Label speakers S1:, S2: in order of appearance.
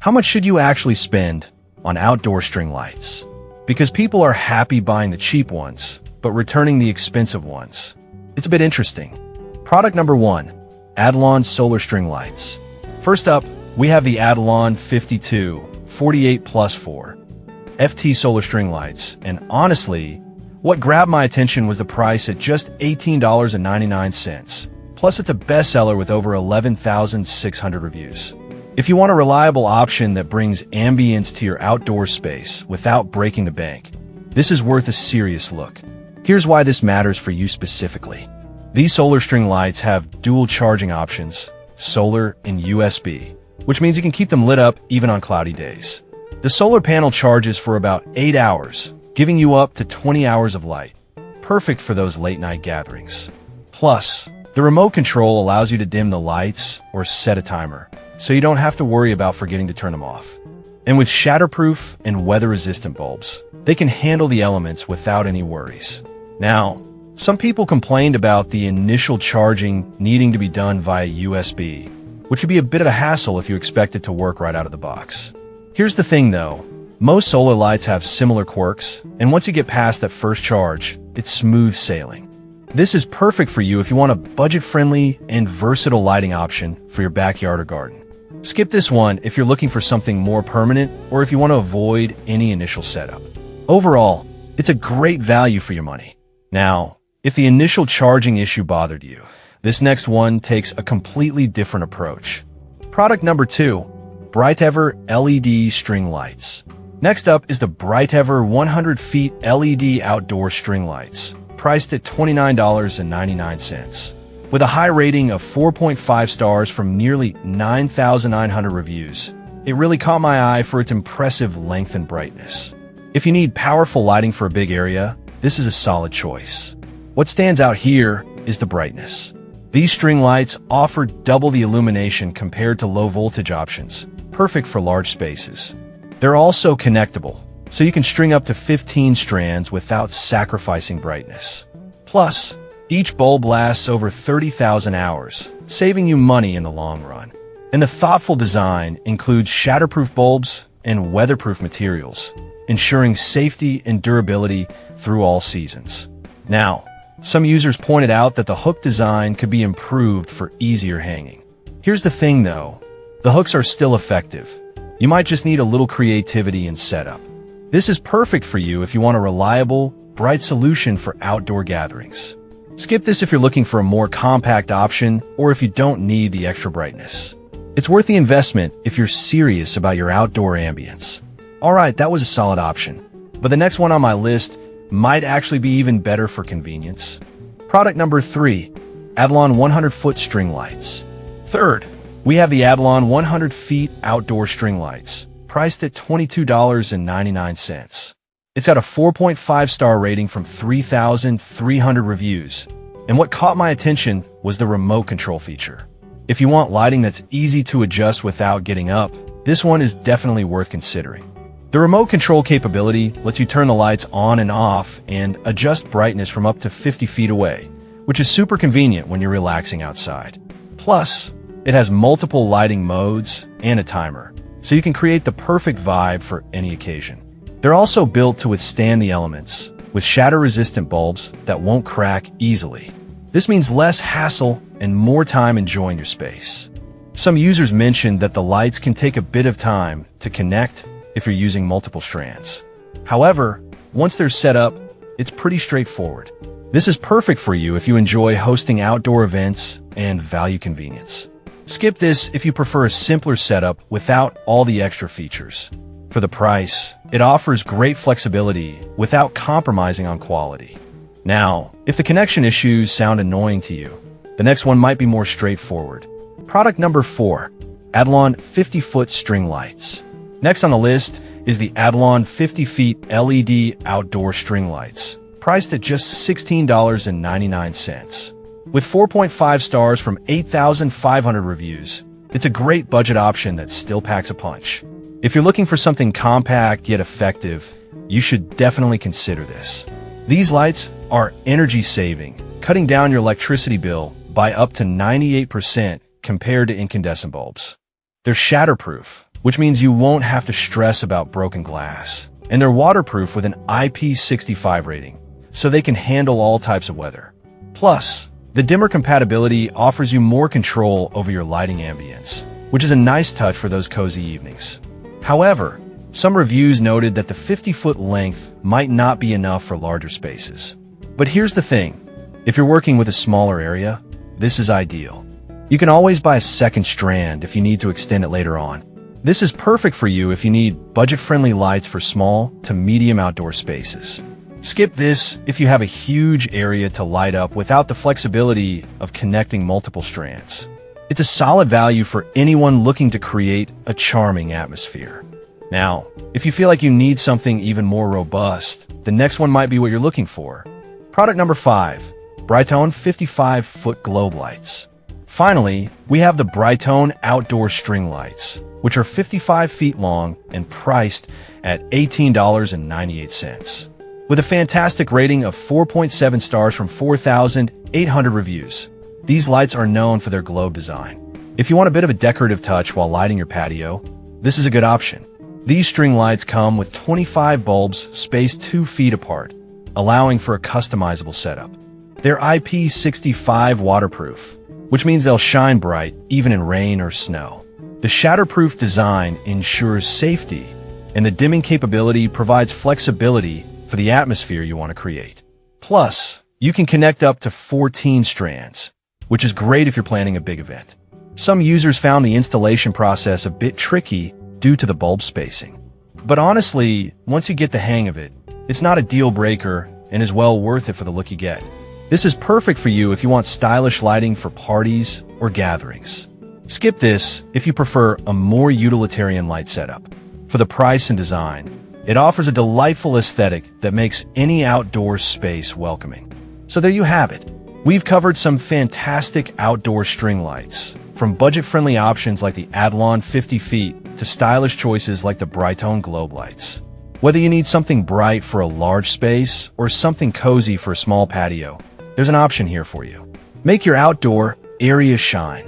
S1: How much should you actually spend on outdoor string lights? Because people are happy buying the cheap ones, but returning the expensive ones. It's a bit interesting. Product number 1, Adlon Solar String Lights. First up, we have the Adlon 5248+4 FT Solar String Lights, and honestly, what grabbed my attention was the price at just $18.99. Plus, it's a bestseller with over 11,600 reviews. If you want a reliable option that brings ambience to your outdoor space without breaking the bank, this is worth a serious look. Here's why this matters for you specifically. These solar string lights have dual charging options, solar and USB, which means you can keep them lit up even on cloudy days. The solar panel charges for about 8 hours, giving you up to 20 hours of light, perfect for those late-night gatherings. Plus, the remote control allows you to dim the lights or set a timer, so you don't have to worry about forgetting to turn them off. And with shatterproof and weather-resistant bulbs, they can handle the elements without any worries. Now, some people complained about the initial charging needing to be done via USB, which could be a bit of a hassle if you expect it to work right out of the box. Here's the thing though, most solar lights have similar quirks, and once you get past that first charge, it's smooth sailing. This is perfect for you if you want a budget-friendly and versatile lighting option for your backyard or garden. Skip this one if you're looking for something more permanent or if you want to avoid any initial setup. Overall, it's a great value for your money. Now, if the initial charging issue bothered you, this next one takes a completely different approach. Product number 2, Brightever LED String Lights. Next up is the Brightever 100 feet LED Outdoor String Lights, priced at $29.99. With a high rating of 4.5 stars from nearly 9,900 reviews, it really caught my eye for its impressive length and brightness. If you need powerful lighting for a big area, this is a solid choice. What stands out here is the brightness. These string lights offer double the illumination compared to low voltage options, perfect for large spaces. They're also connectable, so you can string up to 15 strands without sacrificing brightness. Plus, each bulb lasts over 30,000 hours, saving you money in the long run. And the thoughtful design includes shatterproof bulbs and weatherproof materials, ensuring safety and durability through all seasons. Now, some users pointed out that the hook design could be improved for easier hanging. Here's the thing though, the hooks are still effective. You might just need a little creativity and setup. This is perfect for you if you want a reliable, bright solution for outdoor gatherings. Skip this if you're looking for a more compact option or if you don't need the extra brightness. It's worth the investment if you're serious about your outdoor ambience. Alright, that was a solid option. But the next one on my list might actually be even better for convenience. Product number 3, Adlon 100 foot String Lights. Third, we have the Adlon 100 feet Outdoor String Lights, priced at $22.99. It's got a 4.5-star rating from 3,300 reviews, and what caught my attention was the remote control feature. If you want lighting that's easy to adjust without getting up, this one is definitely worth considering. The remote control capability lets you turn the lights on and off and adjust brightness from up to 50 feet away, which is super convenient when you're relaxing outside. Plus, it has multiple lighting modes and a timer, so you can create the perfect vibe for any occasion. They're also built to withstand the elements, with shatter-resistant bulbs that won't crack easily. This means less hassle and more time enjoying your space. Some users mentioned that the lights can take a bit of time to connect if you're using multiple strands. However, once they're set up, it's pretty straightforward. This is perfect for you if you enjoy hosting outdoor events and value convenience. Skip this if you prefer a simpler setup without all the extra features. For the price, it offers great flexibility without compromising on quality. Now, if the connection issues sound annoying to you, the next one might be more straightforward. Product number 4, Adlon 50 foot String Lights. Next on the list is the Adlon 50 feet LED Outdoor String Lights, priced at just $16.99. With 4.5 stars from 8,500 reviews, it's a great budget option that still packs a punch. If you're looking for something compact yet effective, you should definitely consider this. These lights are energy-saving, cutting down your electricity bill by up to 98% compared to incandescent bulbs. They're shatterproof, which means you won't have to stress about broken glass. And they're waterproof with an IP65 rating, so they can handle all types of weather. Plus, the dimmer compatibility offers you more control over your lighting ambience, which is a nice touch for those cozy evenings. However, some reviews noted that the 50-foot length might not be enough for larger spaces. But here's the thing. If you're working with a smaller area, this is ideal. You can always buy a second strand if you need to extend it later on. This is perfect for you if you need budget-friendly lights for small to medium outdoor spaces. Skip this if you have a huge area to light up without the flexibility of connecting multiple strands. It's a solid value for anyone looking to create a charming atmosphere. Now, if you feel like you need something even more robust, the next one might be what you're looking for. Product number 5, Brightone 55-foot globe lights. Finally, we have the Brightone outdoor string lights, which are 55 feet long and priced at $18.98. With a fantastic rating of 4.7 stars from 4,800 reviews. These lights are known for their globe design. If you want a bit of a decorative touch while lighting your patio, this is a good option. These string lights come with 25 bulbs spaced 2 feet apart, allowing for a customizable setup. They're IP65 waterproof, which means they'll shine bright even in rain or snow. The shatterproof design ensures safety, and the dimming capability provides flexibility for the atmosphere you want to create. Plus, you can connect up to 14 strands, which is great if you're planning a big event. Some users found the installation process a bit tricky due to the bulb spacing. But honestly, once you get the hang of it, it's not a deal breaker and is well worth it for the look you get. This is perfect for you if you want stylish lighting for parties or gatherings. Skip this if you prefer a more utilitarian light setup. For the price and design, it offers a delightful aesthetic that makes any outdoor space welcoming. So there you have it. We've covered some fantastic outdoor string lights, from budget-friendly options like the Adlon 50 feet to stylish choices like the Brightone globe lights. Whether you need something bright for a large space or something cozy for a small patio, there's an option here for you. Make your outdoor area shine.